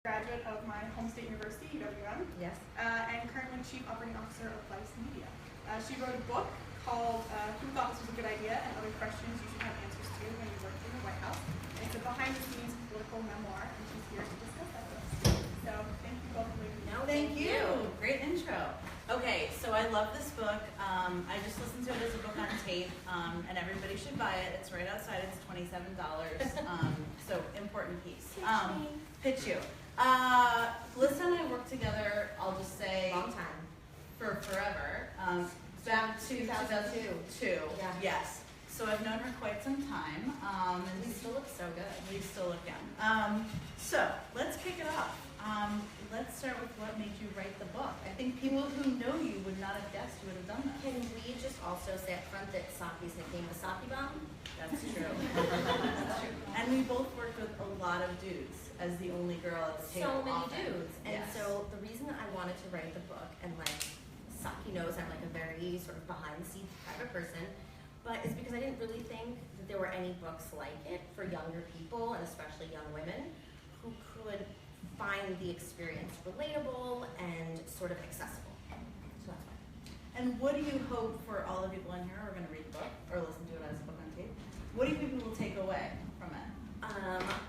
Graduate of my home state university, UWM. Yes. And currently Chief Operating Officer of Vice Media. She wrote a book called Who Thought This Was a Good Idea and Other Questions You Should Have Answers to When You Worked in the White House. And it's a behind-the-scenes political memoir, and she's here to discuss that with us. So thank you both for leaving. No, thank you. Great intro. Okay, so I love this book. I just listened to it as a book on tape, and everybody should buy it. It's right outside. It's $27. So important piece. Pitch you. Alyssa and I worked together, I'll just say, Long time. for forever. Back to 2002. Yeah. Yes. So I've known her quite some time. And We still look so good. we still look young. So let's kick it off. Let's start with what made you write the book. I think people who know you would not have guessed you would have done that. Can we just also say up front that Saki's nickname was Saki Bomb? That's true. That's true. And we both worked with a lot of dudes as the only girl at the table. So many often. dudes. And Yes. so the reason that I wanted to write the book, and like Saki knows I'm like a very sort of behind the scenes type of person, but it's because I didn't really think that there were any books like it for younger people, and especially young women, who could find the experience relatable and sort of accessible. So that's why. And what do you hope for all the people in here who are going to read the book or listen to it as a book on tape? What do you think people will take away from it?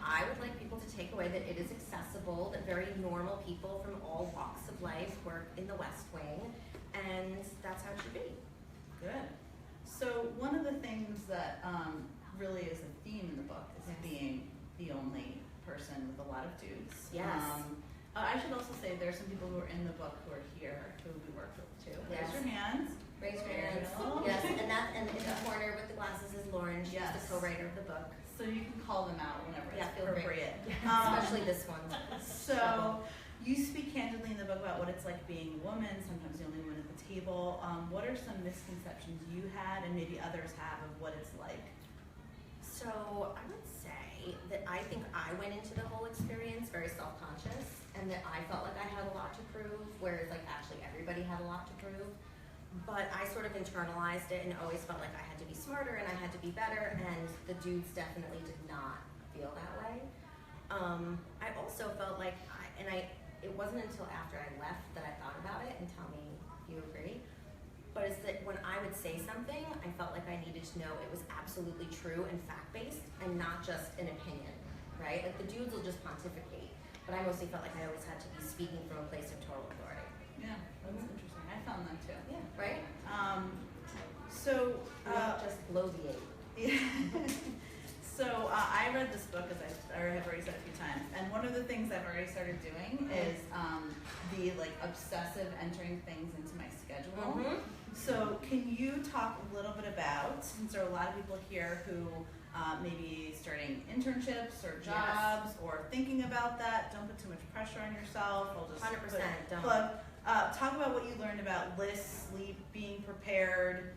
I would like people to take away that it is accessible, that very normal people from all walks of life work in the West Wing, and that's how it should be. Good. So one of the things that really is a theme in the book is being the only person with a lot of dudes. Yes. I should also say there's some people who are in the book who are here who we worked with too. Yes. Raise your hands. Raise your There you hands. go. Yes, and in the corner with the glasses is Lauren. She's Yes. the co-writer of the book. So you can call them out whenever Yeah, it's feel free. appropriate. Especially this one. So you speak candidly in the book about what it's like being a woman, sometimes the only woman at the table. What are some misconceptions you had and maybe others have of what it's like? So I would say that I think I went into the whole experience very self-conscious, and that I felt like I had a lot to prove, whereas like actually everybody had a lot to prove. But I sort of internalized it and always felt like I had to be smarter and I had to be better, and the dudes definitely did not feel that way. I also felt like it wasn't until after I left that I thought about it, and tell me if you agree, but it's that when I would say something, I felt like I needed to know it was absolutely true and fact-based and not just an opinion, right? Like the dudes will just pontificate, but I mostly felt like I always had to be speaking from a place of total authority. Yeah, that's interesting. I found that too. Yeah, right? So, Not just bloviate. yeah. So I read this book, as I have already said a few times, and one of the things I've already started doing is the like obsessive entering things into my schedule. Mm-hmm. So can you talk a little bit about, since there are a lot of people here who may be starting internships or jobs or thinking about that, don't put too much pressure on yourself. I'll just 100% don't. plug. Talk about what you learned about lists, sleep, being prepared,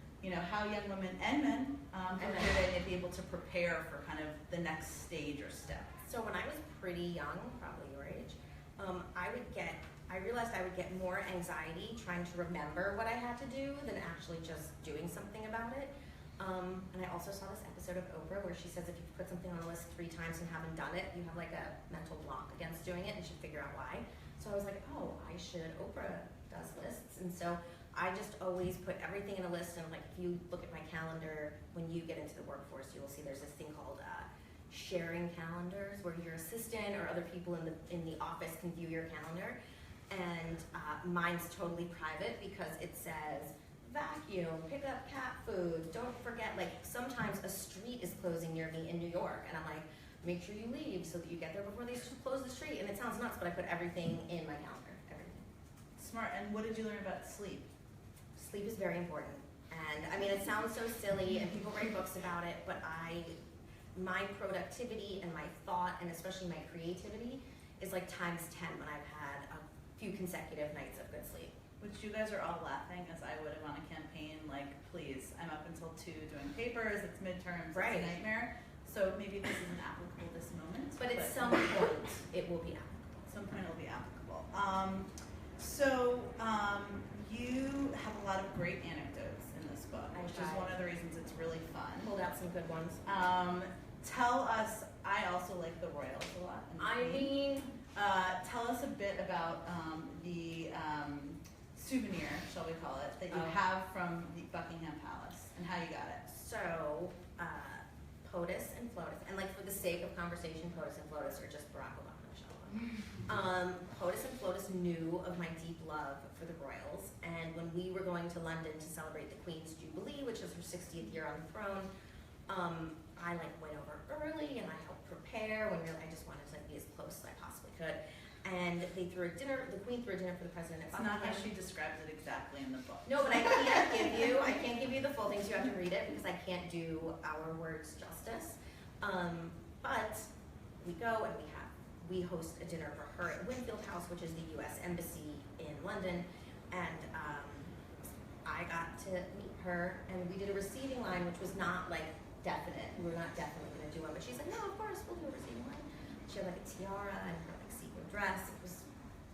how young women and men may be able to prepare for kind of the next stage or step. So when I was pretty young, probably your age, I realized I would get more anxiety trying to remember what I had to do than actually just doing something about it. And I also saw this episode of Oprah where she says if you put something on a list 3 times and haven't done it, you have like a mental block against doing it and should figure out why. So I was like, oh, I should. Oprah does lists. And so I just always put everything in a list, and like if you look at my calendar, when you get into the workforce, you will see there's this thing called sharing calendars, where your assistant or other people in the office can view your calendar. And mine's totally private because it says vacuum, pick up cat food, don't forget, like sometimes a street is closing near me in New York, and I'm like, make sure you leave so that you get there before they close the street. And it sounds nuts, but I put everything in my calendar, everything. Smart. And what did you learn about sleep? Sleep is very important. And I mean, it sounds so silly and people write books about it, but my productivity and my thought, and especially my creativity, is like times 10 when I've had a few consecutive nights of good sleep. Which you guys are all laughing as I would have on a campaign, like, please, I'm up until 2 doing papers, it's midterms, Right. It's a nightmare. So maybe this isn't applicable this moment. But at some point, it will be applicable. At some point it will be applicable. You have a lot of great anecdotes in this book, which is one of the reasons it's really fun. Pulled out some good ones. Tell us, I also like the royals a lot. I mean, Tell us a bit about the souvenir, shall we call it, that you Oh. have from the Buckingham Palace and how you got it. So, POTUS and FLOTUS, and like for the sake of conversation, POTUS and FLOTUS are just Barack Obama and Michelle Obama. POTUS and FLOTUS knew of my deep love for the royals, and when we were going to London to celebrate the Queen's Jubilee, which is her 60th year on the throne, I like went over early and I helped prepare when really I just wanted to like be as close as I possibly could. And they threw a dinner, the Queen threw a dinner for the president at It's not how Buckingham. she describes it exactly in the book. No, but I can't give you the full things. You have to read it because I can't do our words justice. But we go and we host a dinner for her at Winfield House, which is the U.S. Embassy in London, and I got to meet her, and we did a receiving line, which was not like definite. We were not definitely going to do one, but she's like, no, of course we'll do a receiving line. She had like a tiara and her like sequin dress. It was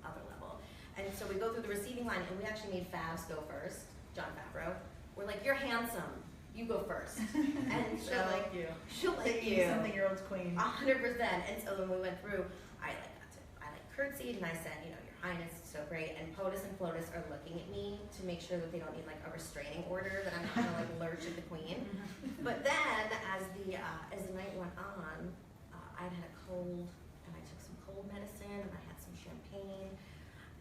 other level. And so we go through the receiving line, and we actually made Favs go first, John Favreau. We're like, you're handsome, you go first. And She'll like you. She'll like you. Something-year-old's queen. 100%. And so when we went through, I curtsied and I said, you know, Your Highness, it's so great. And POTUS and FLOTUS are looking at me to make sure that they don't need like a restraining order, that I'm not gonna like lurch at the Queen. But then as the night went on, I'd had a cold and I took some cold medicine and I had some champagne.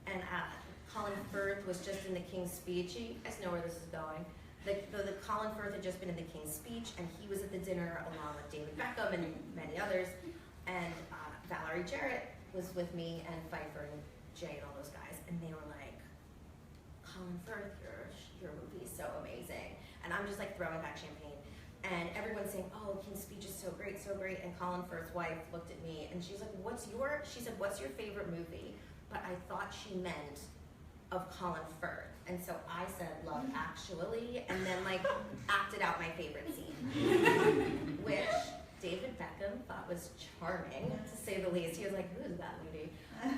And Colin Firth was just in the King's Speech. You guys know where this is going. The Colin Firth had just been in the King's Speech, and he was at the dinner along with David Beckham and many others. And Valerie Jarrett was with me, and Pfeiffer and Jay and all those guys, and they were like, Colin Firth, your movie is so amazing. And I'm just like throwing back champagne. And everyone's saying, oh, King's Speech is so great, so great. And Colin Firth's wife looked at me and she's like, what's your favorite movie? But I thought she meant of Colin Firth. And so I said Love Actually, and then like acted out my favorite scene, which David Beckham thought was charming, to say the least. He was like, who is that lady?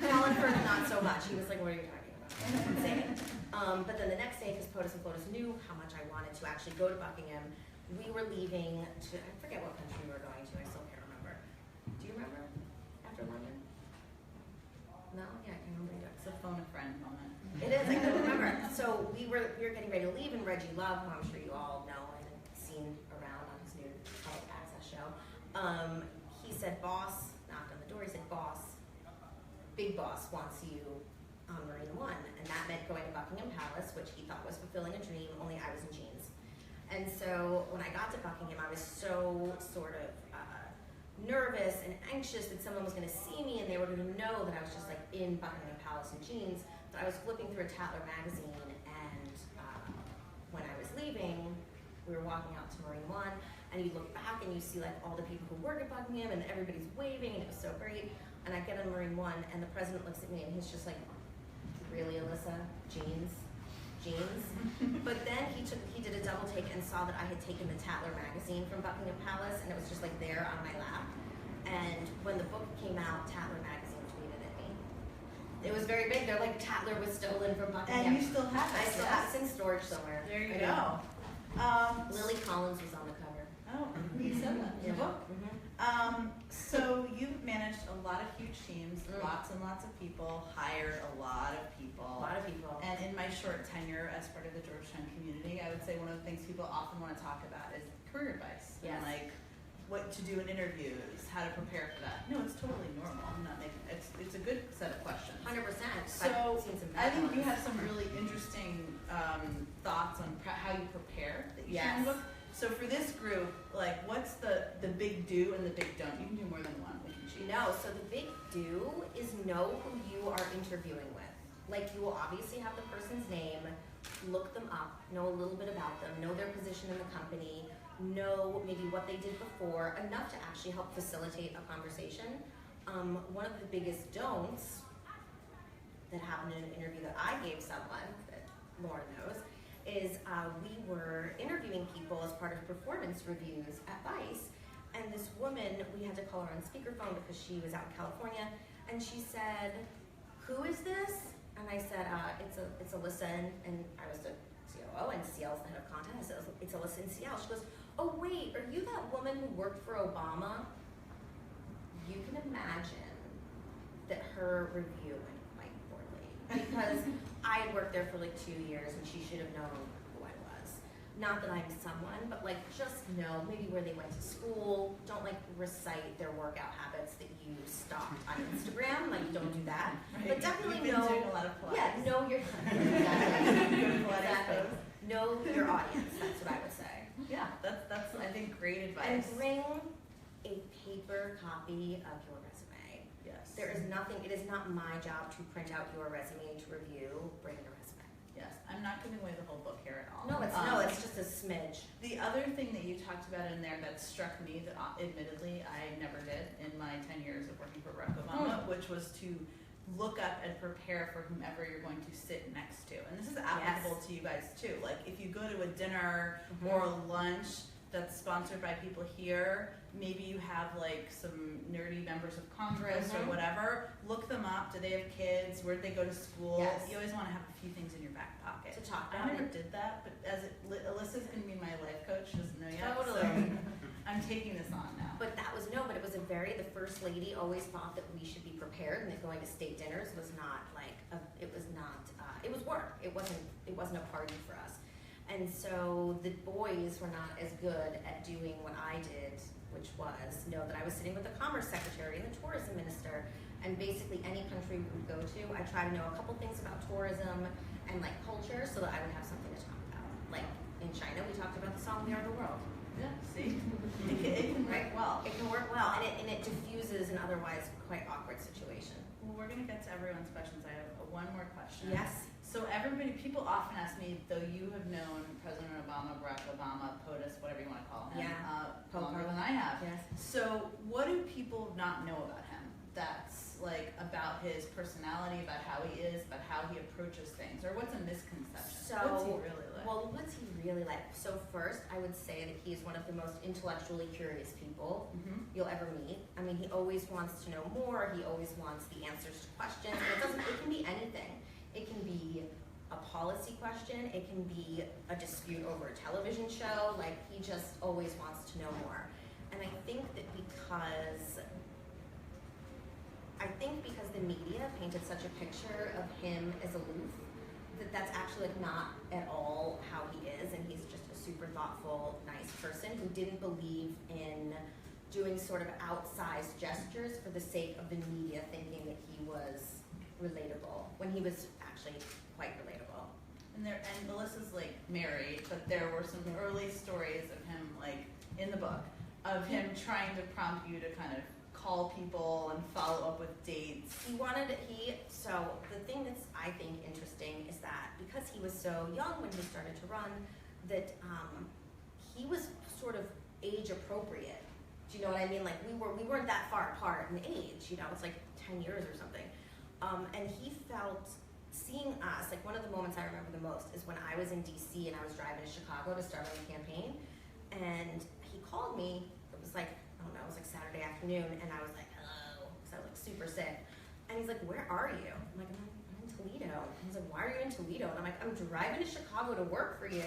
Colin Firth, not so much. He was like, what are you talking about? Insane. But then the next day, because POTUS and FLOTUS knew how much I wanted to actually go to Buckingham, we were leaving to, I forget what country we were going to, I still can't remember. Do you remember after London? No? Yeah, I can remember either. It's a phone a friend moment. It is, I can remember. So we were getting ready to leave, and Reggie Love, who I'm sure you all know and have seen around on his new public access show, he said, boss, knocked on the door, he said, boss, big boss wants you on Marine One. And that meant going to Buckingham Palace, which he thought was fulfilling a dream, only I was in jeans. And so when I got to Buckingham, I was so sort of nervous and anxious that someone was going to see me and they were going to know that I was just like in Buckingham Palace in jeans. But I was flipping through a Tatler magazine, and when I was leaving, we were walking out to Marine One, and you look back and you see like all the people who work at Buckingham and everybody's waving, and it was so great. And I get on Marine One, and the president looks at me and he's just like, really, Alyssa? Jeans? But then he did a double take and saw that I had taken the Tatler magazine from Buckingham Palace, and it was just like there on my lap. And when the book came out, Tatler magazine tweeted at me. It was very big. They're like, Tatler was stolen from Buckingham. And you still have it. I still have it in storage somewhere. There you I go. do. Lily Collins was on the cover. Oh, you said that in the book. Mm-hmm. So you've managed a lot of huge teams, lots and lots of people, hired a lot of people. A lot of people. And in my short tenure as part of the Georgetown community, I would say one of the things people often want to talk about is career advice. Yes. And like what to do in interviews, how to prepare for that. No, it's totally normal. I'm not making it's a good set of questions. 100%. So I've seen some I think you bad have some really interesting thoughts on how you prepare that you Yes. can look. So for this group, like, what's the big do and the big don't? You can do more than one. We can choose. No, so the big do is know who you are interviewing with. Like, you will obviously have the person's name, look them up, know a little bit about them, know their position in the company, know maybe what they did before, enough to actually help facilitate a conversation. One of the biggest don'ts that happened in an interview that I gave someone, that Lauren knows, is we were interviewing people as part of performance reviews at Vice, and this woman, we had to call her on speakerphone because she was out in California, and she said, who is this? And I said, it's Alyssa, and I was the COO, and CL's the head of content. I said, it's Alyssa and CL. She goes, oh wait, are you that woman who worked for Obama? You can imagine that her review went quite poorly because I had worked there for like 2 years and she should have known who I was. Not that I'm someone, but like just know maybe where they went to school. Don't like recite their workout habits that you stalked on Instagram. Like don't do that. Right. But definitely You've been know. doing a lot of Pilates. Yeah, know your exactly. Know your audience. That's what I would say. Yeah, that's I think great And advice. bring a paper copy of your resume. Yes. There is nothing. It is not my job to print out your resume to review. Bring your resume. Yes, I'm not giving away the whole book here at all. No, it's just a smidge. The other thing that you talked about in there that struck me that admittedly I never did in my 10 years of working for Barack Obama, which was to look up and prepare for whomever you're going to sit next to. And this is applicable to you guys too. Like if you go to a dinner or a lunch that's sponsored by people here, maybe you have like some nerdy members of Congress or whatever, look them up. Do they have kids? Where'd they go to school? Yes. You always want to have a few things in your back pocket. To talk I about never it. did that, but Alyssa's going to be my life coach. She doesn't know yet. Totally. So I'm taking this on now. But it was the first lady always thought that we should be prepared and that going to state dinners was not like, it was work. It wasn't a party for us. And so the boys were not as good at doing what I did, which was know that I was sitting with the Commerce Secretary and the Tourism Minister, and basically any country we would go to, I try to know a couple things about tourism and like culture so that I would have something to talk about. Like in China, we talked about the song "We Are the World." Yeah, see? It can work well. It can work well, and it diffuses an otherwise quite awkward situation. Well, we're going to get to everyone's questions. I have one more question. Yes. So people often ask me, though you have known President Obama, Barack Obama, POTUS, whatever you want to call him, longer than I have. Yes. So what do people not know about him? That's like about his personality, about how he is, about how he approaches things, or what's a misconception? So, what's he really like? Well, what's he really like? So first, I would say that he is one of the most intellectually curious people you'll ever meet. I mean, he always wants to know more. He always wants the answers to questions. And it can be anything. It can be a policy question. It can be a dispute over a television show. Like, he just always wants to know more. And I think that because the media painted such a picture of him as aloof, that's actually like not at all how he is, and he's just a super thoughtful, nice person who didn't believe in doing sort of outsized gestures for the sake of the media thinking that he was relatable, when he was actually quite relatable. And Alyssa's like married, but there were some early stories of him like in the book of him trying to prompt you to kind of call people and follow up with dates. So the thing that's I think interesting is that because he was so young when he started to run, that he was sort of age appropriate. Do you know what I mean? Like we weren't that far apart in age. You know, it's like 10 years or something. And he felt seeing us, like one of the moments I remember the most is when I was in DC and I was driving to Chicago to start on the campaign, and he called me. It was like, I don't know, it was like Saturday afternoon, and I was like, hello, because I was like super sick. And he's like, where are you? I'm like, I'm in Toledo. And he's like, why are you in Toledo? And I'm like, I'm driving to Chicago to work for you.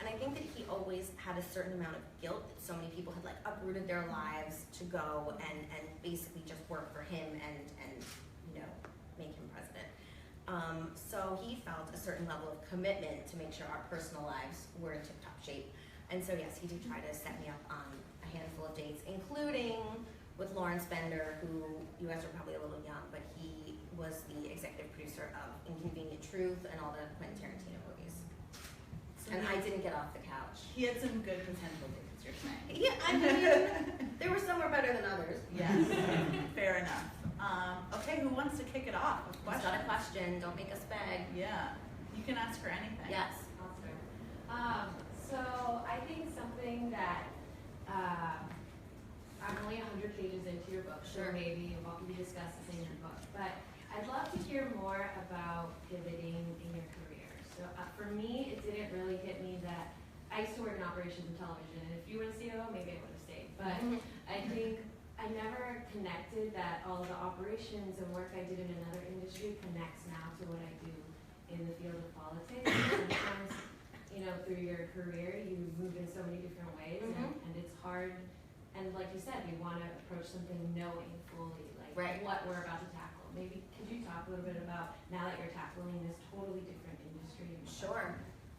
And I think that he always had a certain amount of guilt that so many people had like uprooted their lives to go and basically just work for him and you know, make him president. So he felt a certain level of commitment to make sure our personal lives were in tip-top shape. And so yes, he did try to set me up on a handful of dates, including with Lawrence Bender, who you guys are probably a little young, but he was the executive producer of Inconvenient Truth and all the Quentin Tarantino movies. So and I didn't get off the couch. He had some good potential dates, you're saying. Yeah, I mean, there were some were better than others. Yes, fair enough. Okay, who wants to kick it off with It's not a question, don't make us beg. Yeah, you can ask for anything. Yes. Awesome. So I think something that I'm only 100 pages into your book, so Sure. maybe what we discussed is in your book, but I'd love to hear more about pivoting in your career. So for me, it didn't really hit me that I used to work in operations and television, and if you were the CEO, maybe I would have stayed. But I think I never connected that all the operations and work I did in another industry connects now to what I do in the field of politics. Sometimes, you know, through your career, you move in so many different ways, and it's hard. And like you said, you want to approach something knowing fully, like Right. what we're about to tackle. Maybe could you talk a little bit about now that you're tackling this totally different industry? Sure.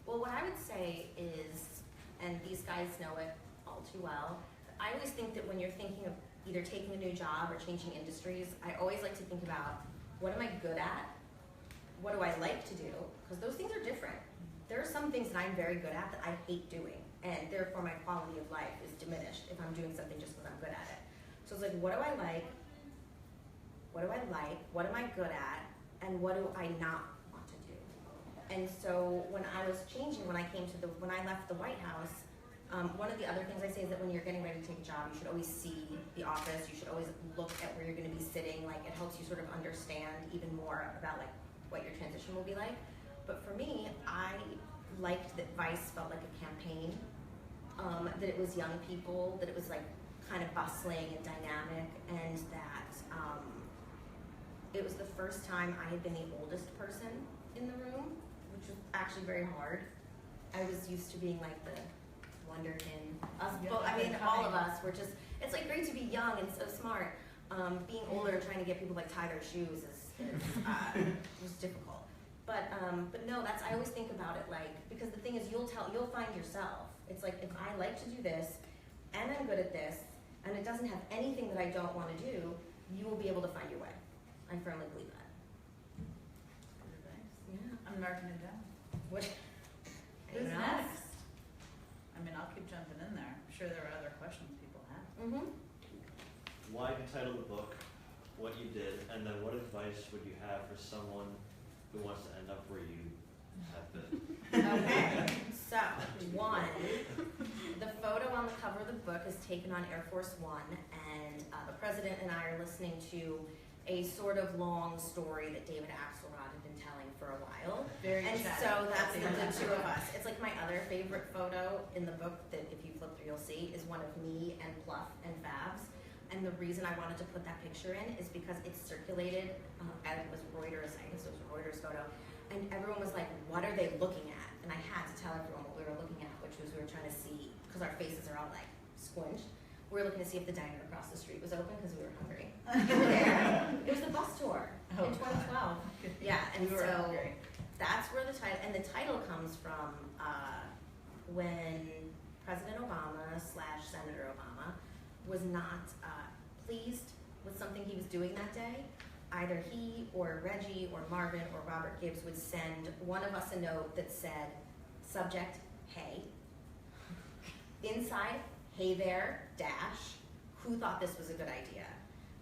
Well, what I would say is, and these guys know it all too well, I always think that when you're thinking of either taking a new job or changing industries, I always like to think about, what am I good at? What do I like to do? Because those things are different. There are some things that I'm very good at that I hate doing, and therefore my quality of life is diminished if I'm doing something just because I'm good at it. So it's like, what do I like? What do I like? What am I good at? And what do I not want to do? And so when I was changing, when I left the White House, one of the other things I say is that when you're getting ready to take a job, you should always see the office. You should always look at where you're going to be sitting. Like, it helps you sort of understand even more about like what your transition will be like. But for me, I liked that Vice felt like a campaign, that it was young people, that it was like kind of bustling and dynamic, and that it was the first time I had been the oldest person in the room, which was actually very hard. I was used to being like the wonderkin. All of us were just, it's like great to be young and so smart. Being older and trying to get people to like tie their shoes was difficult. But no, I always think about it like, because the thing is you'll find yourself. It's like, if I like to do this and I'm good at this and it doesn't have anything that I don't want to do, you will be able to find your way. I firmly believe that. Good advice. Yeah. I'm marking it down. What? Who's Anyone else? next? I mean, I'll keep jumping in there. I'm sure there are other questions people have. Mm-hmm. Why you titled the book, what you did, and then what advice would you have for someone who wants to end up where you have been? Okay, so one, the photo on the cover of the book is taken on Air Force One, and the president and I are listening to a sort of long story that David Axelrod had been telling for a while. Very And chatty. so that's the two of us. It's like my other favorite photo in the book that if you flip through you'll see is one of me and Pluff and Fabs. And the reason I wanted to put that picture in is because it's circulated, and it was Reuters, I guess it was a Reuters photo, and everyone was like, what are they looking at? And I had to tell everyone what we were looking at, which was we were trying to see, because our faces are all like squinched, we were looking to see if the diner across the street was open because we were hungry. It was the bus tour in 2012. Yeah, and We were so hungry. that's where the title comes from when President Obama / Senator Obama was not pleased with something he was doing that day. Either he or Reggie or Marvin or Robert Gibbs would send one of us a note that said, subject, hey. Inside, hey there, dash, who thought this was a good idea?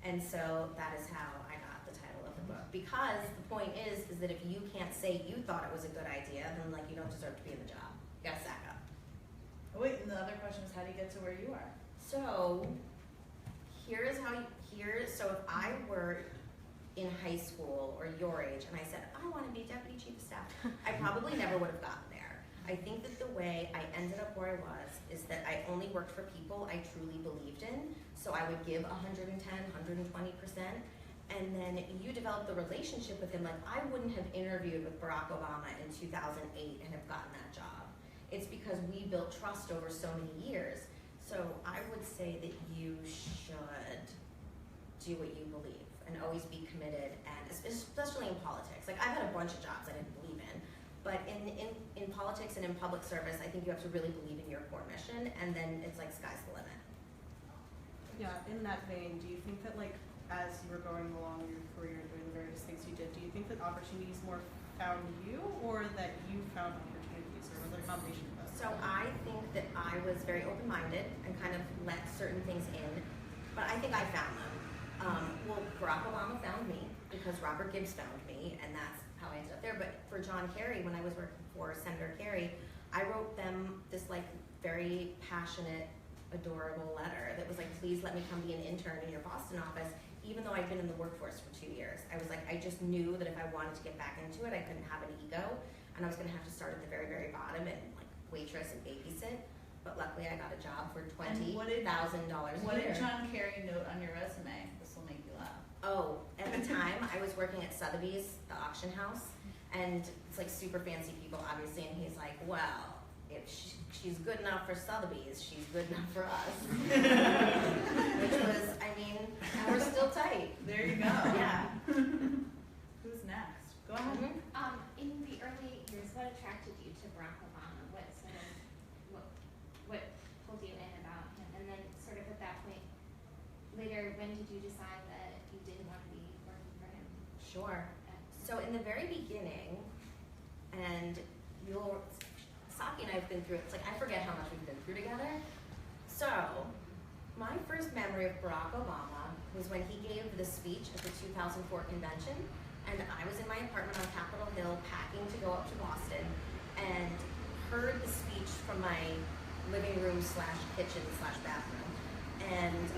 And so that is how I got the title of the book. Because the point is that if you can't say you thought it was a good idea, then like you don't deserve to be in the job. You gotta sack up. Oh, wait, and the other question is, how do you get to where you are? So so if I were in high school or your age and I said, I want to be deputy chief of staff, I probably never would have gotten there. I think that the way I ended up where I was is that I only worked for people I truly believed in. So I would give 110, 120%. And then you develop the relationship with him. Like, I wouldn't have interviewed with Barack Obama in 2008 and have gotten that job. It's because we built trust over so many years. So I would say that you should do what you believe and always be committed, and especially in politics. Like, I've had a bunch of jobs I didn't believe in, but in politics and in public service, I think you have to really believe in your core mission, and then it's like sky's the limit. Yeah, in that vein, do you think that like as you were going along your career doing the various things you did, do you think that opportunities more found you or that you found opportunities, or was it a combination of both? So I think that I was very open-minded and kind of let certain things in, but I think I found them. Well, Barack Obama found me because Robert Gibbs found me, and that's how I ended up there. But for John Kerry, when I was working for Senator Kerry, I wrote them this like very passionate, adorable letter that was like, please let me come be an intern in your Boston office, even though I'd been in the workforce for 2 years. I was like, I just knew that if I wanted to get back into it, I couldn't have an ego, and I was gonna have to start at the very, very bottom and like waitress and babysit. But luckily I got a job for $20,000 a year. What did John Kerry note on your resume? This will make you laugh. Oh, at the time I was working at Sotheby's, the auction house, and it's like super fancy people obviously, and he's like, well, if she's good enough for Sotheby's, she's good enough for us. Which was, I mean, and we're still tight. There you go. Yeah. Who's next? Go ahead. Mm-hmm. In the early years, what attracted you to Barack Obama? What pulled you in about him? And then sort of at that point, later, when did you decide that you didn't want to be working for him? Sure. So in the very beginning, and Saki and I have been through it, it's like I forget how much we've been through together. So, my first memory of Barack Obama was when he gave the speech at the 2004 convention, and I was in my apartment on Capitol Hill packing to go up to Boston, and heard the speech from my living room / kitchen / bathroom. And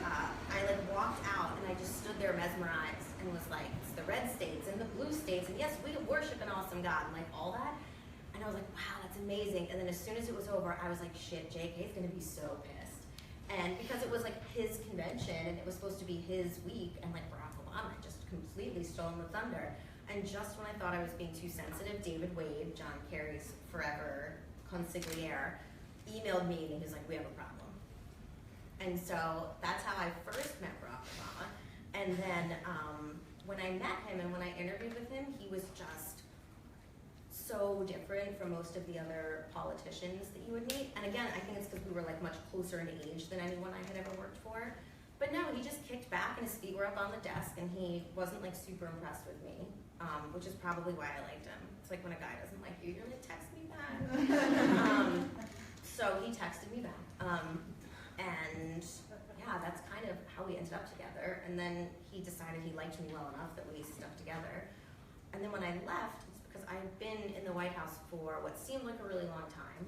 I like walked out and I just stood there mesmerized and was like, it's the red states and the blue states, and yes, we worship an awesome God, and like all that. And I was like, wow, that's amazing. And then as soon as it was over, I was like, shit, JK's gonna be so pissed. And because it was like his convention and it was supposed to be his week, and like Barack Obama just completely stolen the thunder. And just when I thought I was being too sensitive, David Wade, John Kerry's forever consigliere, emailed me and he was like, we have a problem. And so that's how I first met Barack Obama. And then when I met him and when I interviewed with him, he was just so different from most of the other politicians that you would meet. And again, I think it's because we were like much closer in age than anyone I had ever worked for. But no, he just kicked back and his feet were up on the desk and he wasn't like super impressed with me, which is probably why I liked him. It's like when a guy doesn't like you, you're like, text me back. So he texted me back. And yeah, that's kind of how we ended up together. And then he decided he liked me well enough that we stuck together. And then when I left, it's because I've been in the White House for what seemed like a really long time.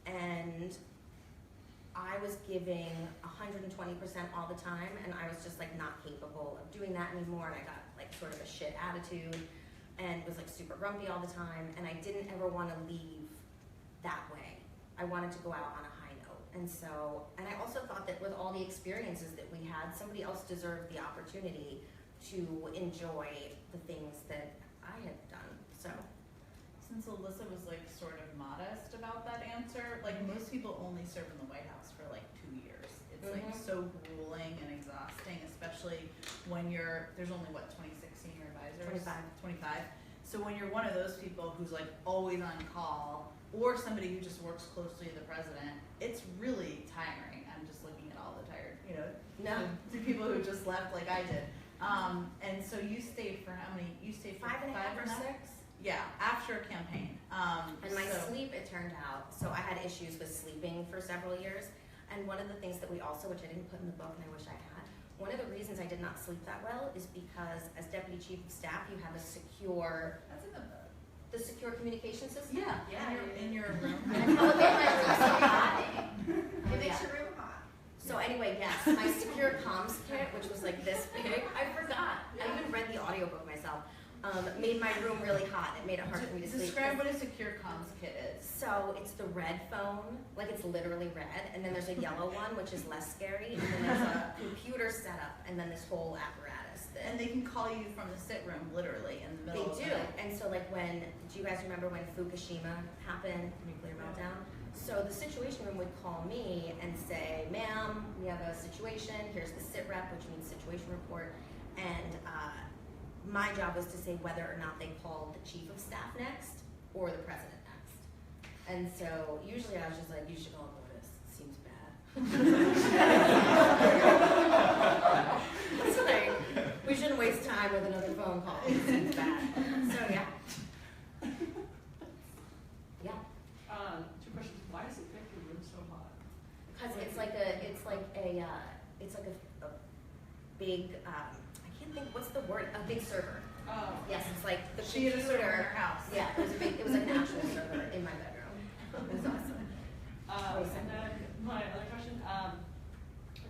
And I was giving 120% all the time, and I was just like not capable of doing that anymore. And I got like sort of a shit attitude and was like super grumpy all the time. And I didn't ever want to leave that way. I wanted to go out on a high note. And so, and I also thought that with all the experiences that we had, somebody else deserved the opportunity to enjoy the things that I had done. So, since Alyssa was like sort of modest about that answer, like most people only serve in the White House for like 2 years. It's like so grueling and exhausting, especially when there's only what, 26 senior advisors? 25. So when you're one of those people who's like always on call, or somebody who just works closely with the president, it's really tiring. I'm just looking at all the tired, the people who just left like I did. And so you stayed for how many? You stayed for 5.5 or 6? Yeah, after a campaign. And my sleep, it turned out, so I had issues with sleeping for several years. And one of the things that we also, which I didn't put in the book and I wish I had, one of the reasons I did not sleep that well is because as Deputy Chief of Staff, you have a secure, That's in the book. the secure communication system? Yeah, in your room. And how about my room so hot? It makes your room hot. So anyway, yes, my secure comms kit, which was like this big, I forgot. I even read the audiobook myself. Made my room really hot. It made it hard for me to sleep. Describe what a secure comms kit is. So it's the red phone, like it's literally red, and then there's a yellow one, which is less scary, and then there's a computer setup, and then this whole apparatus. And they can call you from the sit room, literally, in the middle of the They do, night. and so like do you guys remember when Fukushima happened, nuclear meltdown? So the situation room would call me and say, ma'am, we have a situation, here's the sit rep, which means situation report, and my job was to say whether or not they called the chief of staff next or the president next. And so usually I was just like, you should all notice, it seems bad. It's like, we shouldn't waste time with another phone call, it seems bad. So yeah. Yeah. 2 questions. Why does it make your room so hot? Because it's like a big, I can't think, what's the word? A big server. Oh. Yes, it's like the She had a server in computer. her house. Yeah, it was like an actual server in my bedroom. It was awesome. And then my other question,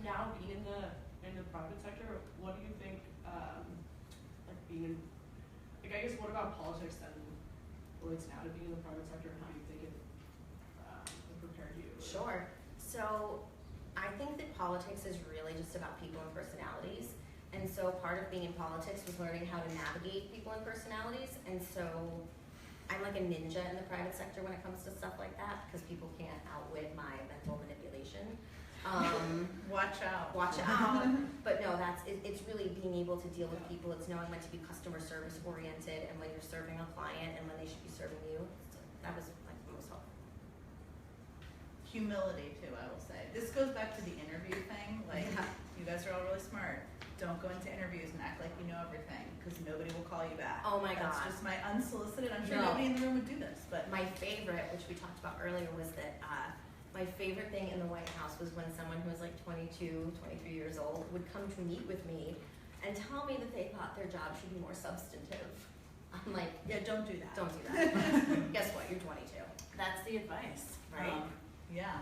now being in the private sector, what do you think, like being in, like I guess what about politics then relates now to being in the private sector, and how do you think it prepared you? Sure. So I think that politics is really just about people and personalities. And so part of being in politics was learning how to navigate people and personalities. And so I'm like a ninja in the private sector when it comes to stuff like that because people can't outwit my mental manipulation. Watch out. Watch out. But no, it's really being able to deal with people. It's knowing when to be customer service oriented and when you're serving a client and when they should be serving you. So that was like most helpful. Humility too, I will say. This goes back to the interview thing. Like, you guys are all really smart. Don't go into interviews and act like you know everything, because nobody will call you back. Oh my That's God. just my unsolicited. I'm sure No. nobody in the room would do this, but My favorite, which we talked about earlier, was that my favorite thing in the White House was when someone who was like 22, 23 years old would come to meet with me and tell me that they thought their job should be more substantive. I'm like, yeah, don't do that. don't do that. Guess what? You're 22. That's the advice, Right. Yeah.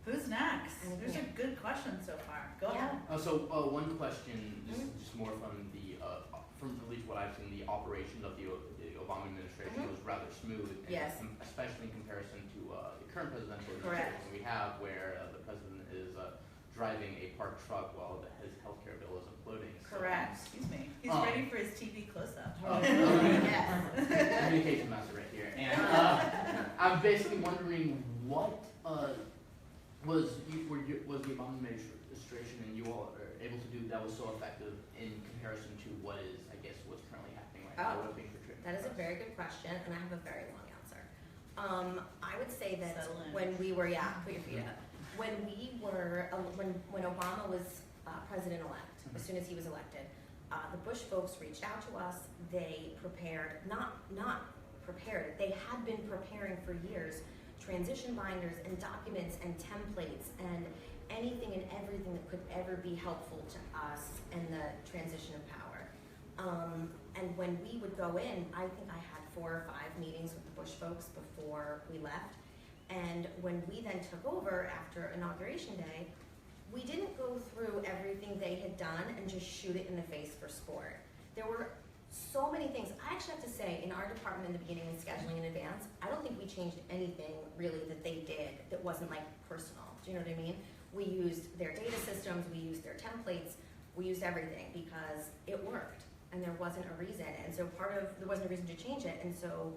Who's next? There's a good question so far. Go Yeah. ahead. So one question, just more from at least what I've seen, the operation of the Obama administration was rather smooth, and Yes. especially in comparison to the current presidential Correct. administration we have, where the president is driving a parked truck while his healthcare bill is imploding. So, Correct. Excuse me. He's Oh. ready for his TV close-up. Yes. Communication master right here, and I'm basically wondering what was the Obama administration and you all are able to do that was so effective in comparison to what's currently happening right now? What being portrayed? That is a very good question, and I have a very long answer. I would say that Settle in. when we were, put your feet up. When we were, when Obama was president-elect, as soon as he was elected, the Bush folks reached out to us. They prepared, not prepared, they had been preparing for years, transition binders and documents and templates and anything and everything that could ever be helpful to us in the transition of power. And when we would go in, I think I had 4 or 5 meetings with the Bush folks before we left. And when we then took over after Inauguration Day, we didn't go through everything they had done and just shoot it in the face for sport. There were so many things. I actually have to say, in our department in the beginning and scheduling in advance, I don't think we changed anything really that they did that wasn't like personal. Do you know what I mean? We used their data systems, we used their templates, we used everything because it worked and there wasn't a reason. And so there wasn't a reason to change it. And so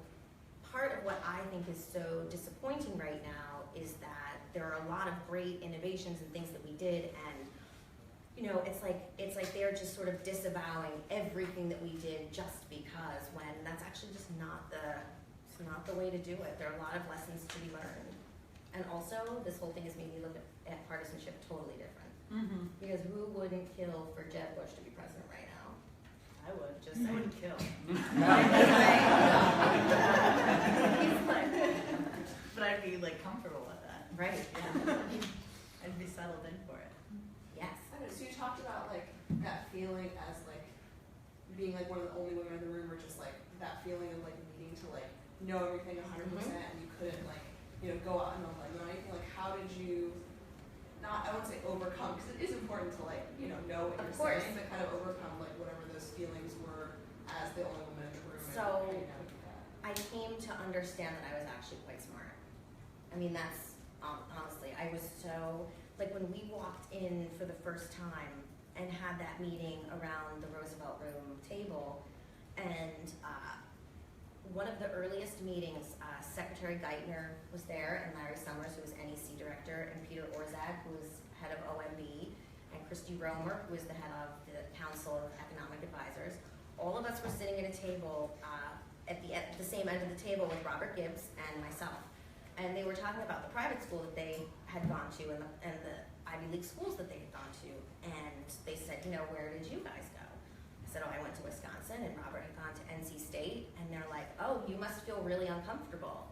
part of what I think is so disappointing right now is that there are a lot of great innovations and things that we did, and you know, it's like they're just sort of disavowing everything that we did just because, when that's actually just not the way to do it. There are a lot of lessons to be learned. And also, this whole thing has made me look at partisanship totally different. Mm-hmm. Because who wouldn't kill for Jeb Bush to be president right now? I would. Just I saying. wouldn't kill. But I'd be like comfortable with that. Right, Yeah. I'd be settled in for it. yes. I don't know, so you talked about like that feeling as like being like one of the only women in the room, or just like that feeling of like needing to like know everything 100% and you couldn't like, you know, go out and like know anything. Like, how did you not, I wouldn't say overcome, because it is important to like, you know what Of you're course. saying, but kind of overcome like whatever those feelings were as the only woman in the room. So, and how you navigate that. I came to understand that I was actually quite smart. I mean, that's honestly, I was so, like when we walked in for the first time and had that meeting around the Roosevelt Room table, and one of the earliest meetings, Secretary Geithner was there, and Larry Summers, who was NEC director, and Peter Orzag, who was head of OMB, and Christy Romer, who was the head of the Council of Economic Advisors. All of us were sitting at a table at the same end of the table with Robert Gibbs and myself. And they were talking about the private school that they had gone to and the Ivy League schools that they had gone to. And they said, you know, where did you guys go? I said, oh, I went to Wisconsin, and Robert had gone to NC State. And they're like, oh, you must feel really uncomfortable,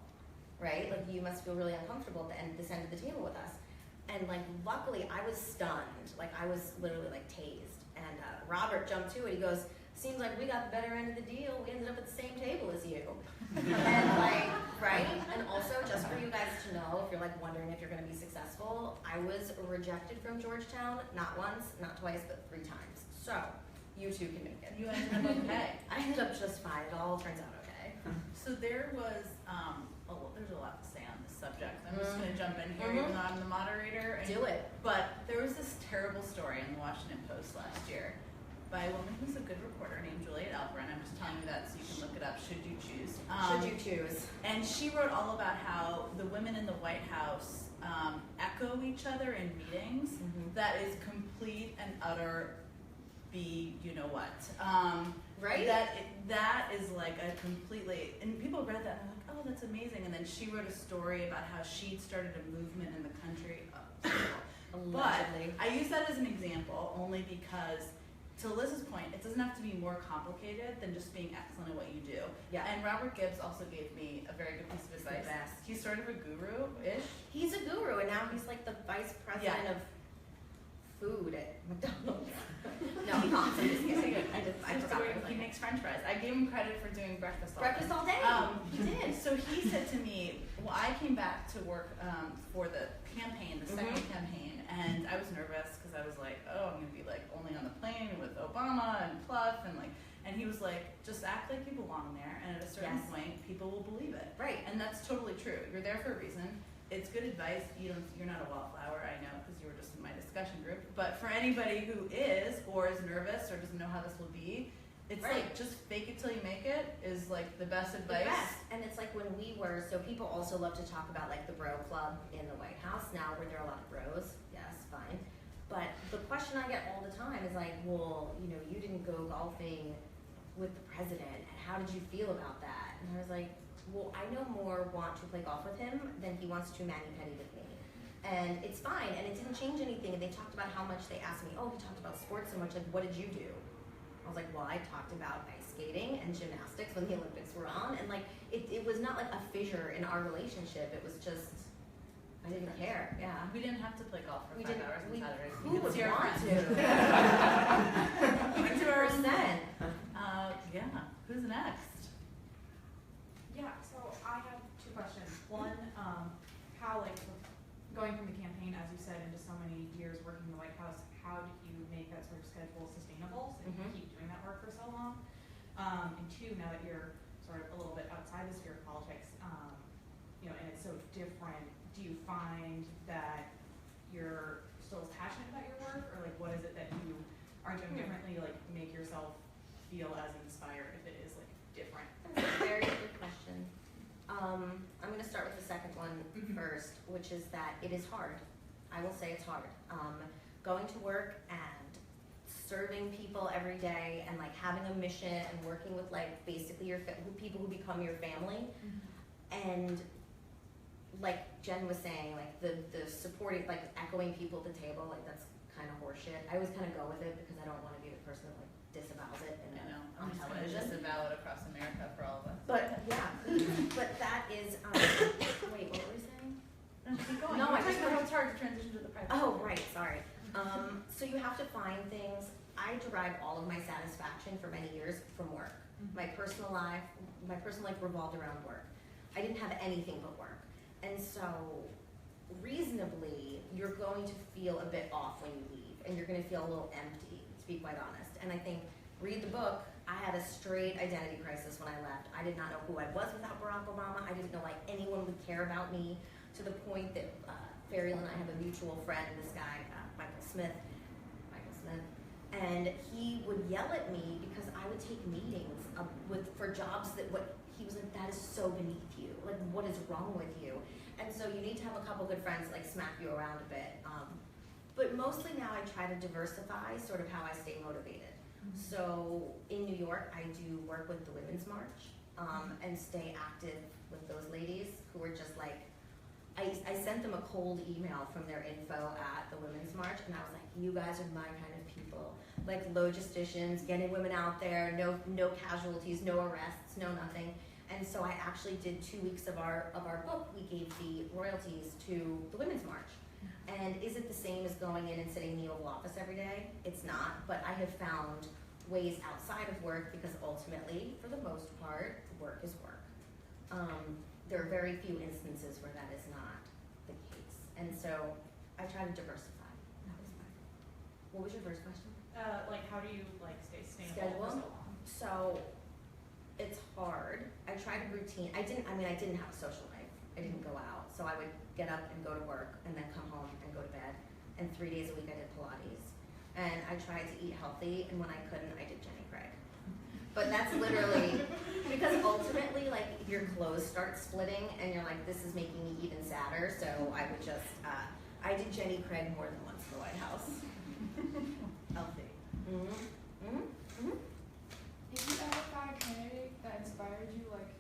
right? Like, you must feel really uncomfortable at this end of the table with us. And like, luckily, I was stunned. Like, I was literally like tased. And Robert jumped to it. He goes, seems like we got the better end of the deal. We ended up at the same table as you. And like, right? And also, just for you guys to know, if you're like wondering if you're gonna be successful, I was rejected from Georgetown, not once, not twice, but 3 times. So, you too can make it. You ended up okay. I ended up just fine. It all turns out okay. So there was, there's a lot to say on this subject. I'm just gonna jump in here, even though I'm the moderator. And, Do it. But there was this terrible story in the Washington Post last year by a woman who's a good reporter named Juliet Alperin. I'm just telling you that so you can look it up should you choose. Should you choose? And she wrote all about how the women in the White House echo each other in meetings. Mhm. That is complete and utter you know what. Right? That is like a completely, and people read that and they're like, oh, that's amazing. And then she wrote a story about how she'd started a movement in the country. But Allegedly. I use that as an example only because, to Liz's point, it doesn't have to be more complicated than just being excellent at what you do. Yeah. And Robert Gibbs also gave me a very good piece of advice. The best. He's sort of a guru-ish. He's a guru, and now he's like the vice president of food at McDonald's. No, I'm not. I'm just kidding. I forgot. He makes French fries. I gave him credit for doing breakfast all Breakfast all day. He did. So he said to me, well, I came back to work for the campaign, the second campaign, and I was nervous because I was like, oh, I'm going to be like only on the plane with Obama and Pluff, and he was like, just act like you belong there, and at a certain point, people will believe it. Right. And that's totally true. You're there for a reason. It's good advice. You're not a wallflower, I know, because you were just in my discussion group. But for anybody who is, or is nervous, or doesn't know how this will be, it's like just fake it till you make it is like the best advice. The best. And it's like when we were, so people also love to talk about like the bro club in the White House. Now, were there a lot of bros? Yes, fine. But the question I get all the time is like, well, you know, you didn't go golfing with the president. How did you feel about that? And I was like, well, I no more want to play golf with him than he wants to mani-pedi with me. And it's fine, and it didn't change anything. And they talked about how much, they asked me, oh, he talked about sports so much, like, what did you do? I was like, well, I talked about ice skating and gymnastics when the Olympics were on. And like, it was not like a fissure in our relationship. It was just, I didn't care, yeah. We didn't have to play golf for 5 hours on Saturdays. Who would want to? We do our own Percent. Yeah. Who's next? Yeah, so I have two questions. One, how, like, going from the campaign, as you said, into so many years working in the White House, how did you make that sort of schedule sustainable so that you can keep doing that work for so long? And two, now that you're sort of a little bit outside the sphere of politics, you know, and it's so different, do you find that you're still as passionate about your work, or like what is it that you are doing differently to like make yourself feel as inspired if it is like different? That's a very good question. I'm going to start with the second one first, which is that it is hard. I will say it's hard. Going to work and serving people every day and like having a mission and working with like basically your people who become your family, and like Jen was saying, like the supporting, like echoing people at the table, like that's kind of horseshit. I always kind of go with it because I don't want to be the person that like disavows it on television. Disavow it across America for all of us. But yeah, but that is, wait, what were we saying? Keep going. No, I just know it's hard to transition to the private. Oh, right, sorry. So you have to find things. I derived all of my satisfaction for many years from work. My personal life revolved around work. I didn't have anything but work. And so reasonably, you're going to feel a bit off when you leave, and you're going to feel a little empty, to be quite honest. And I think, read the book, I had a straight identity crisis when I left. I did not know who I was without Barack Obama. I didn't know like anyone would care about me, to the point that Fariel and I have a mutual friend, this guy, Michael Smith, and he would yell at me because I would take meetings for jobs that he was like, that is so beneath you. Like, what is wrong with you? And so you need to have a couple good friends like smack you around a bit. But mostly now I try to diversify sort of how I stay motivated. So in New York, I do work with the Women's March and stay active with those ladies who are just like, I sent them a cold email from their info at the Women's March, and I was like, you guys are my kind of people. Like logisticians, getting women out there, no casualties, no arrests, no nothing. And so I actually did 2 weeks of our book. We gave the royalties to the Women's March. And is it the same as going in and sitting in the Oval Office every day? It's not, but I have found ways outside of work, because ultimately, for the most part, work is work. There are very few instances where that is not the case. And so I try to diversify. That was mine. What was your first question? Like, how do you like stay sustainable for so long? So it's hard. I tried a routine. I didn't have a social life. I didn't go out. So I would get up and go to work and then come home and go to bed. And 3 days a week I did Pilates. And I tried to eat healthy, and when I couldn't, I did Jenny Craig. But that's literally, because ultimately, like, your clothes start splitting, and you're like, this is making me even sadder. So I would just, I did Jenny Craig more than once in the White House. Healthy. If you ever found a candidate that inspired you, like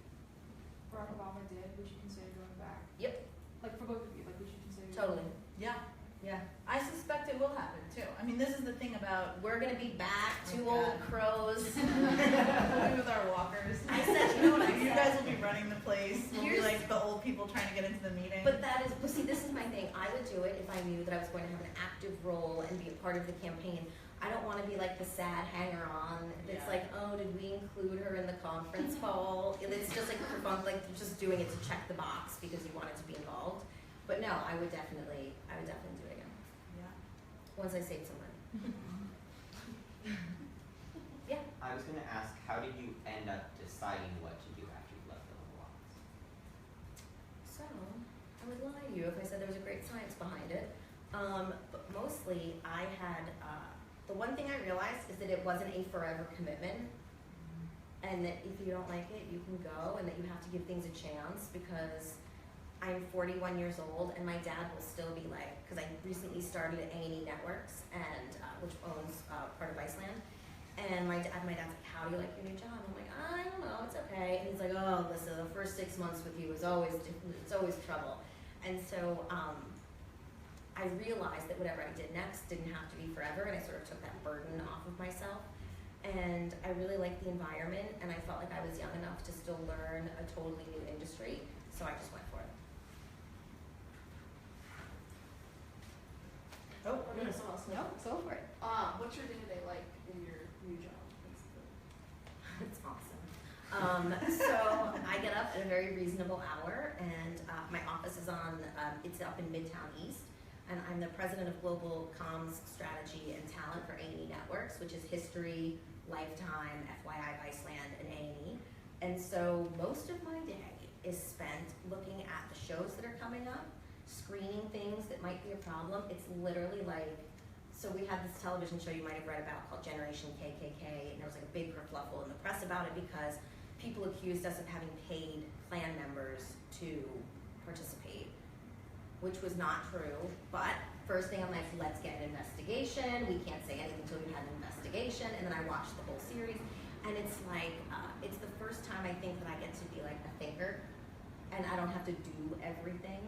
Barack Obama did, would you consider going back? Yep. Like for both of you, like would you consider? Totally. Yeah. Yeah. I suspect it will happen too. I mean, this is the thing about We're gonna be back, two Oh, old God. crows. we'll be with our walkers. I said, you know what I You said? guys will be running the place. We'll be Here's- like the old people trying to get into the meeting. But that is, well, see, this is my thing. I would do it if I knew that I was going to have an active role and be a part of the campaign. I don't want to be like the sad hanger-on. It's Yeah. like, oh, did we include her in the conference call? It's just like for fun, like just doing it to check the box because you wanted to be involved. But no, I would definitely do it again. Yeah. Once I saved some money. Yeah. I was gonna ask, how did you end up deciding what to do after you left the liberal arts? So, I would lie to you if I said there was a great science behind it. But mostly, I had, the one thing I realized is that it wasn't a forever commitment. And that if you don't like it, you can go, and that you have to give things a chance, because I'm 41 years old, and my dad will still be like, because I recently started at A&E Networks, and which owns part of Iceland. And my dad's like, how do you like your new job? I'm like, I don't know, it's okay. And he's like, oh, listen, the first 6 months with you is always, it's always trouble. And so I realized that whatever I did next didn't have to be forever, and I sort of took that burden off of myself. And I really liked the environment, and I felt like I was young enough to still learn a totally new industry, so I just went for it. Oh, we're gonna someone else. No, go for it. What's your day-to-day like in your new job? It's awesome. So I get up at a very reasonable hour, and my office is on, it's up in Midtown East, and I'm the president of Global Comms Strategy and Talent for A&E Networks, which is History, Lifetime, FYI, Iceland, and A&E. And so most of my day is spent looking at the shows that are coming up, screening things that might be a problem. It's literally like, so we had this television show you might have read about called Generation KKK, and there was like a big kerfluffle in the press about it because people accused us of having paid Klan members to participate, which was not true. But first thing I'm like, let's get an investigation. We can't say anything until we had an investigation. And then I watched the whole series, and it's like, it's the first time I think that I get to be like a thinker, and I don't have to do everything.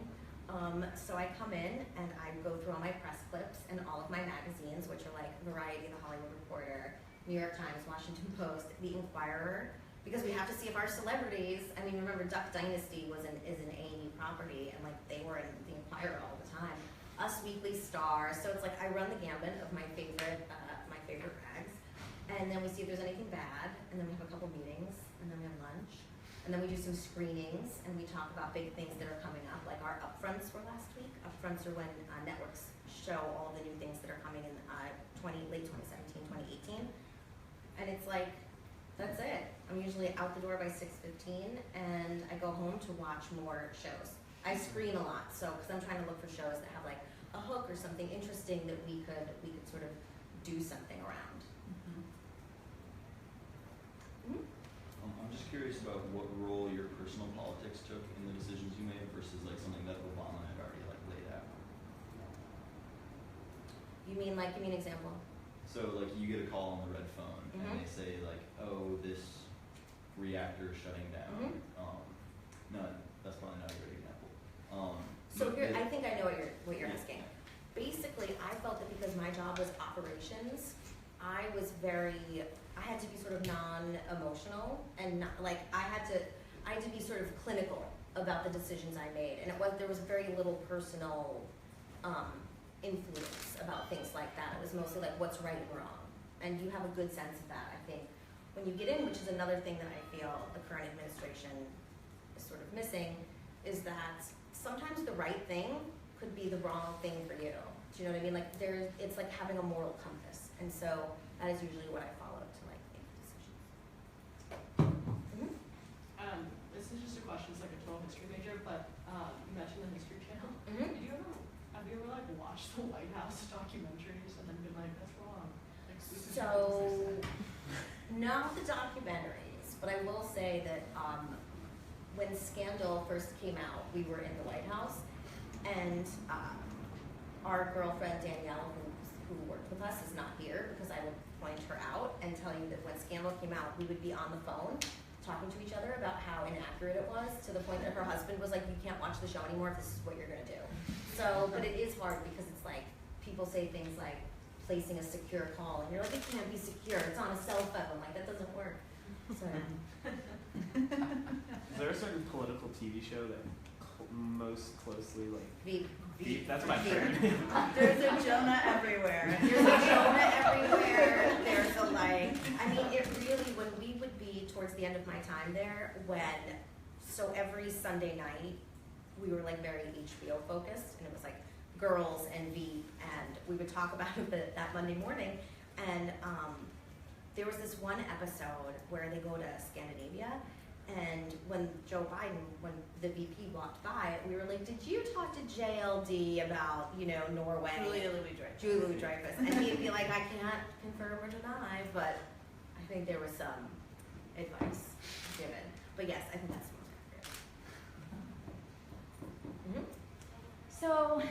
So I come in and I go through all my press clips and all of my magazines, which are like Variety, The Hollywood Reporter, New York Times, Washington Post, The Inquirer, because we have to see if our celebrities, I mean, remember Duck Dynasty is an A&E property, and like they were in The Inquirer all the time. Us Weekly, Star, so it's like I run the gambit of my favorite rags, and then we see if there's anything bad, and then we have a couple meetings, and then we have lunch. And then we do some screenings, and we talk about big things that are coming up, like our upfronts were last week. Upfronts are when networks show all of the new things that are coming in late 2017, 2018. And it's like, that's it. I'm usually out the door by 6:15, and I go home to watch more shows. I screen a lot, so, because I'm trying to look for shows that have like a hook or something interesting that we could sort of do something around. I'm just curious about what role your personal politics took in the decisions you made versus like something that Obama had already like laid out. You mean an example? So like you get a call on the red phone Mhm. and they say like, oh, this reactor is shutting down. Mhm. No, that's probably not a great example. So but here, it- I think I know what you're Yeah. asking. Basically, I felt that because my job was operations, I had to be sort of non-emotional, and not, like I had to be sort of clinical about the decisions I made, and there was very little personal influence about things like that. It was mostly like what's right and wrong, and you have a good sense of that, I think, when you get in, which is another thing that I feel the current administration is sort of missing, is that sometimes the right thing could be the wrong thing for you. Do you know what I mean? Like it's like having a moral compass, and so that is usually what I follow to like make decisions. This is just a question. It's like a total history major, but you mentioned the History Channel. Mhm. Have you ever like watched the White House documentaries and then been like, that's wrong? Like, this is So, not the documentaries, but I will say that when Scandal first came out, we were in the White House, and our girlfriend Danielle, who worked with us, is not here because I would point her out and tell you that when Scandal came out, we would be on the phone talking to each other about how inaccurate it was, to the point that her husband was like, you can't watch the show anymore if this is what you're gonna do. So, but it is hard because it's like, people say things like placing a secure call, and you're like, it can't be secure, it's on a cell phone, like that doesn't work. So. Is there a certain political TV show that most closely like Veep. Veep? That's my favorite. There's a Jonah everywhere. There's a Jonah everywhere. There's a like. I mean, it really, when we would be towards the end of my time there, so every Sunday night we were like very HBO focused, and it was like Girls and Veep, and we would talk about it that Monday morning, and there was this one episode where they go to Scandinavia. And when Joe Biden, when the VP walked by, we were like, did you talk to JLD about, Norway? Julia Louis-Dreyfus. Julia Louis-Dreyfus. And he'd be like, I can't confirm or deny, but I think there was some advice given. But yes, I think that's the most accurate. So,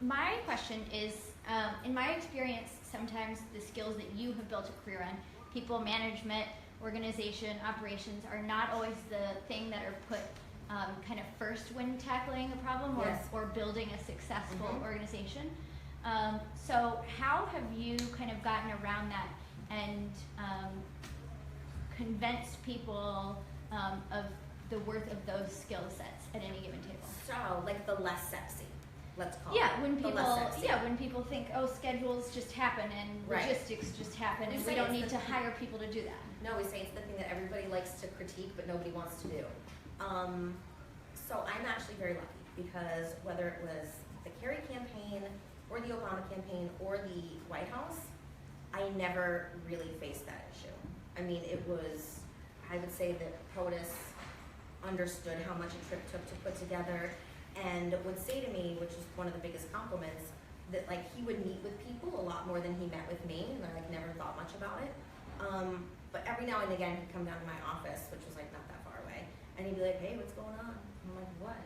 my question is, in my experience, sometimes the skills that you have built a career on, people management, organization, operations, are not always the thing that are put kind of first when tackling a problem or building a successful organization. So how have you kind of gotten around that and convinced people of the worth of those skill sets at any given table? So, like the less sexy, let's call it. When the people, less sexy. when people think, oh, schedules just happen and logistics just happen, and we don't need to hire people to do that. No, we say it's the thing that everybody likes to critique, but nobody wants to do. So I'm actually very lucky because whether it was the Kerry campaign or the Obama campaign or the White House, I never really faced that issue. I mean, I would say that POTUS understood how much a trip took to put together, and would say to me, which is one of the biggest compliments, that like he would meet with people a lot more than he met with me, and I like never thought much about it. But every now and again he'd come down to my office, which was like not that far away, and he'd be like, hey, what's going on? I'm like, what?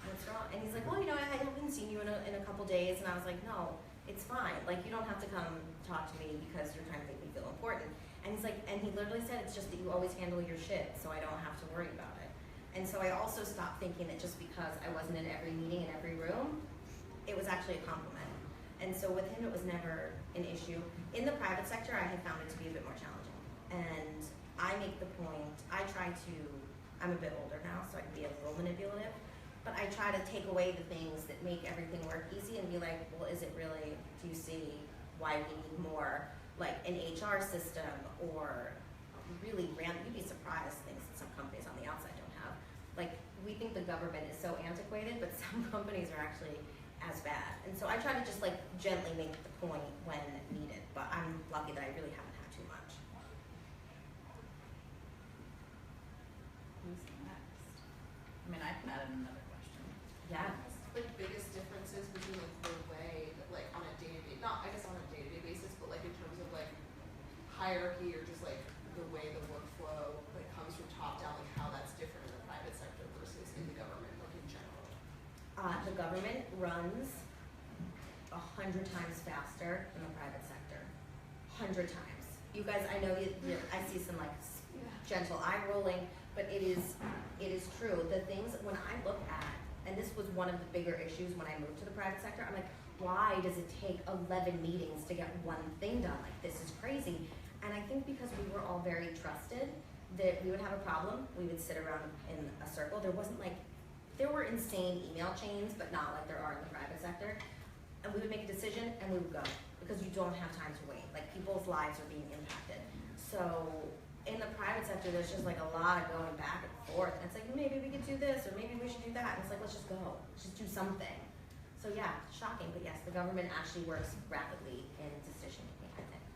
What's wrong? And he's like, well, I haven't seen you in a couple days, and I was like, no, it's fine. Like, you don't have to come talk to me because you're trying to make me feel important. And he's like, and he literally said, it's just that you always handle your shit, so I don't have to worry about it. And so I also stopped thinking that just because I wasn't in every meeting in every room, it was actually a compliment. And so with him, it was never an issue. In the private sector, I had found it to be a bit more challenging. And I make the point, I'm a bit older now, so I can be a little manipulative, but I try to take away the things that make everything work easy and be like, well, is it really, do you see why we need more, like an HR system, or really you'd be surprised things that some companies on the outside don't have. Like, we think the government is so antiquated, but some companies are actually as bad. And so I try to just like gently make the point when needed, but I'm lucky that I really haven't had too much. Who's next? I mean, I can add in another question. Yeah. Like biggest differences between like the way that like on a day-to-day, not I guess on a day-to-day basis, but like in terms of like hierarchy or just like the way the workflow like comes from top down, like how that's different in the private sector versus in the government, like in general. The government runs 100 times faster than the private sector. 100 times. You guys, I know I see some like gentle eye rolling, but it is true. The things when I look at, and this was one of the bigger issues when I moved to the private sector, I'm like, why does it take 11 meetings to get one thing done? Like, this is crazy. And I think because we were all very trusted, that we would have a problem, we would sit around in a circle. There were insane email chains, but not like there are in the private sector. And we would make a decision and we would go, because you don't have time to wait. Like, people's lives are being impacted. So in the private sector, there's just like a lot of going back and forth. And it's like, maybe we could do this, or maybe we should do that. And it's like, let's just go, let's just do something. So yeah, shocking, but yes, the government actually works rapidly in decision making, I think.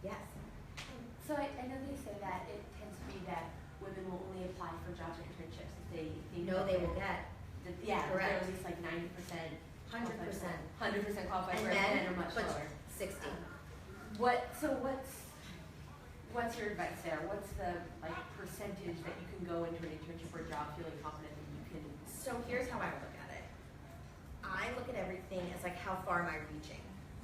Yes. So I know they say that it tends to be that women will only apply for jobs or internships if they know they will get. Yeah, correct. they're at least like 90%. 100%. qualified And for men, men are much but lower. 60. What's what's your advice there? What's the like percentage that you can go into an internship or job feeling confident that you can? So here's how I look at it. I look at everything as like, how far am I reaching?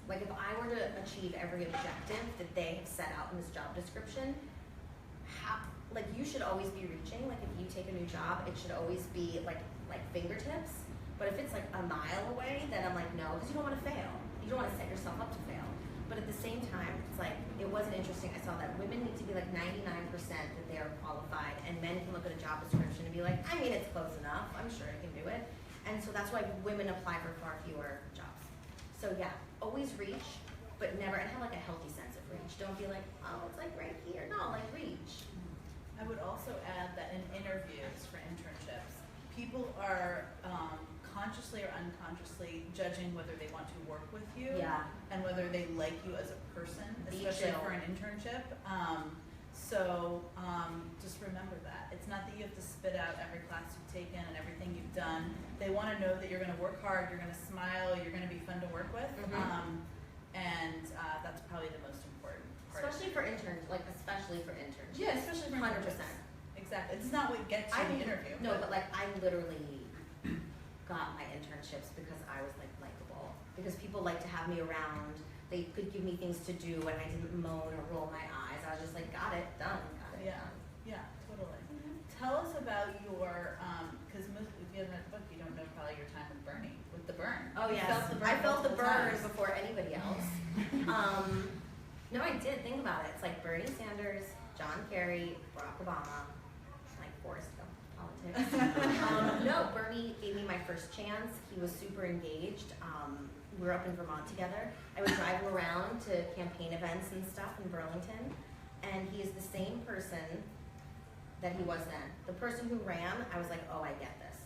Like if I were to achieve every objective that they have set out in this job description, like you should always be reaching. Like if you take a new job, it should always be like fingertips. But if it's like a mile away, then I'm like, no, because you don't want to fail. You don't want to set yourself up to fail. But at the same time, it's like, it wasn't interesting. I saw that women need to be like 99% that they are qualified, and men can look at a job description and be like, I mean, it's close enough. I'm sure I can do it. And so that's why women apply for far fewer jobs. So yeah, always reach, but never, and have like a healthy sense of reach. Don't be like, oh, it's like right here. No, like reach. I would also add that in interviews for internships, people are consciously or unconsciously judging whether they want to work with you and whether they like you as a person, especially for an internship. Just remember that. It's not that you have to spit out every class you've taken and everything you've done. They want to know that you're going to work hard, you're going to smile, you're going to be fun to work with. That's probably the most important part. Especially for interns, especially for interns. Yeah, especially for 100%. Exactly. It's not what gets you the interview. No, but like I literally got my internships because I was like likable. Because people like to have me around. They could give me things to do and I didn't moan or roll my eyes. I was just like, got it, done, got it, done. Yeah, totally. Tell us about your, because most if you haven't read the book, you don't know probably your time with Bernie, with the burn. Oh yes, I felt the burn before anybody else. No, I did. Think about it. It's like Bernie Sanders, John Kerry, Barack Obama, like Forrest Gump politics. No, Bernie gave me my first chance. He was super engaged. We were up in Vermont together. I would drive him around to campaign events and stuff in Burlington, and he is the same person that he was then. The person who ran, I was like, oh, I get this.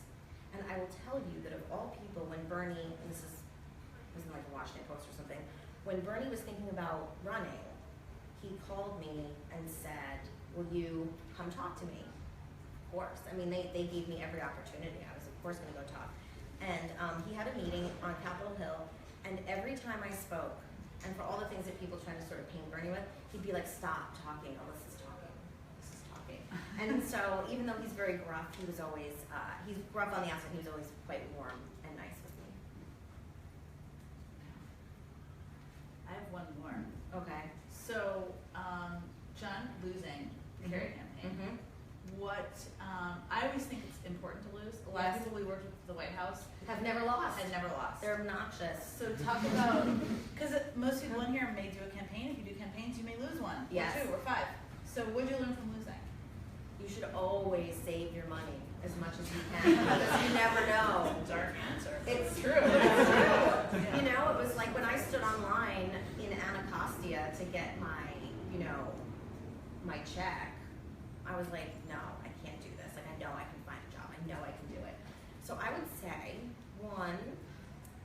And I will tell you that of all people, when Bernie, and this was in like the Washington Post or something, when Bernie was thinking about running, he called me and said, will you come talk to me? Of course. I mean, they gave me every opportunity. I was, of course, going to go talk. And he had a meeting on Capitol Hill, and every time I spoke, and for all the things that people try to sort of paint Bernie with, he'd be like, stop talking, Alyssa's talking, Alyssa's talking. And so even though he's very gruff, he was always, he's gruff on the outside, he was always quite warm and nice with me. I have one more. Okay. So, John losing the Kerry campaign. What, I always think it's important to lose. A lot of people we worked with at the White House have never lost. They're obnoxious. So talk about, because most people in here may do a campaign. If you do campaigns, you may lose one, yes. or 2, or 5. So what did you learn from losing? You should always save your money as much as you can, because you never know. Dark answer. It's true. It's true. You know, it was like when I stood online in Anacostia to get my, my check, I was like, no, I can't do this. Like, I know I can find a job. I know I can do it. So I would say, 1,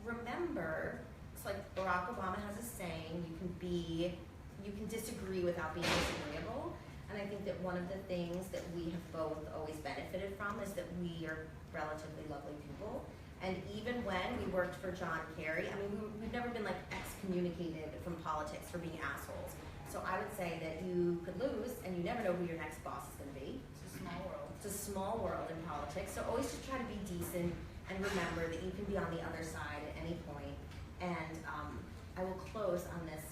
remember, it's like Barack Obama has a saying, you can disagree without being disagreeable. And I think that one of the things that we have both always benefited from is that we are relatively lovely people. And even when we worked for John Kerry, I mean, we've never been like excommunicated from politics for being assholes. So I would say that you could lose, and you never know who your next boss is going to be. It's a small world. It's a small world in politics. So always just try to be decent and remember that you can be on the other side at any point. And I will close on this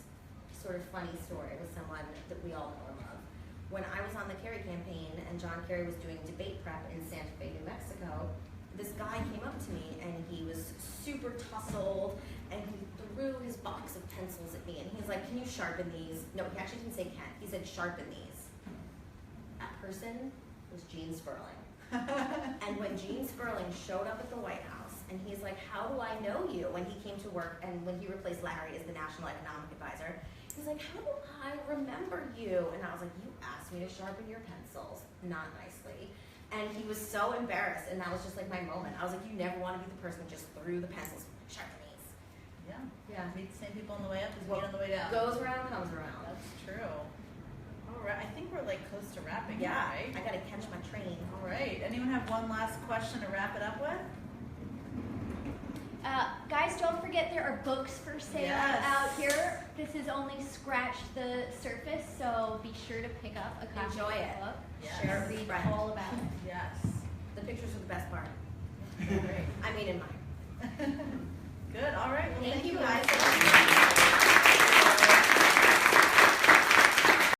sort of funny story with someone that we all know and love. When I was on the Kerry campaign and John Kerry was doing debate prep in Santa Fe, New Mexico, this guy came up to me and he was super tussled and he threw his box of pencils at me and he's like, can you sharpen these? No, he actually didn't say can. He said sharpen these. That person was Gene Sperling. And when Gene Sperling showed up at the White House and he's like, how do I know you? When he came to work and when he replaced Larry as the National Economic Advisor, he's like, how do I remember you? And I was like, you asked me to sharpen your pencils, not nicely. And he was so embarrassed, and that was just like my moment. I was like, you never want to be the person who just threw the pencils, sharpen these. Yeah. Yeah. Meet the same people on the way up as meet on the way down. Goes around, comes around. That's true. All right. I think we're like close to wrapping. Yeah. Right? I gotta catch my train. All right. Anyone have one last question to wrap it up with? Guys, don't forget there are books for sale Yes. out here. This has only scratched the surface, so be sure to pick up a copy Enjoy of it. the book. Yes. Share it, Read read friends. all about it. Yes. The pictures are the best part. Great. I mean, in mine. Good, all right. Well, Thank you, guys. guys.